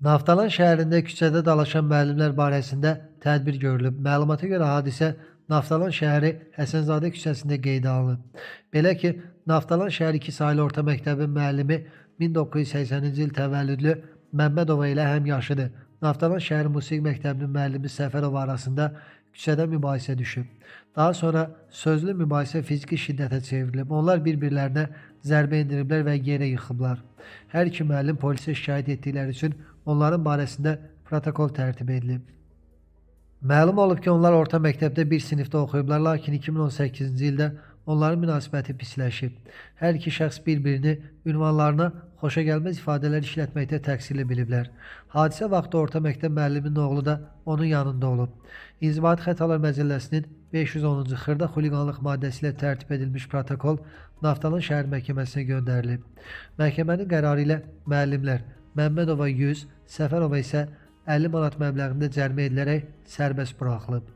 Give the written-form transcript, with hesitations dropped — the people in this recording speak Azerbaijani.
Naftalan şəhərində küçədə dalaşan müəllimlər barəsində tədbir görülüb. Məlumata görə hadisə Naftalan şəhəri Həsənzadə küçəsində qeydə alınıb. Belə ki, Naftalan şəhər 2 saylı orta məktəbin müəllimi 1980-ci il təvəllüdlü Məmmədova ilə həmyaşıdı. Naftalan şəhər musiqi məktəbinin müəllimi Səfərova arasında küçədə mübahisə düşüb. Daha sonra sözlü mübahisə fiziki şiddətə çevrilib. Onlar bir-birlərinə zərbə endiriblər və yerə yıxıblar. Hər iki müəllim polisə şikayət etdikləri üçün onların barəsində protokol tərtib edilib. Məlum olub ki, onlar orta məktəbdə bir sinifdə oxuyublar, lakin 2018-ci ildə onların münasibəti pisləşib. Hər iki şəxs bir-birini ünvanlarına xoşagəlməz ifadələr işlətməkdə təqsirli biliblər. Hadisə vaxtı orta məktəb müəlliminin oğlu da onun yanında olub. İnzibati Xətalar Məcəlləsinin 510-cu xırda xuliqanlıq maddəsi ilə tərtib edilmiş protokol Naftalan şəhər məhkəməsinə göndərilib. Məhkəmənin qərarı ilə müəllimlər Məmmədova 100, Səfərova isə 50 manat məbləğində cərimə edilərək sərbəst buraxılıb.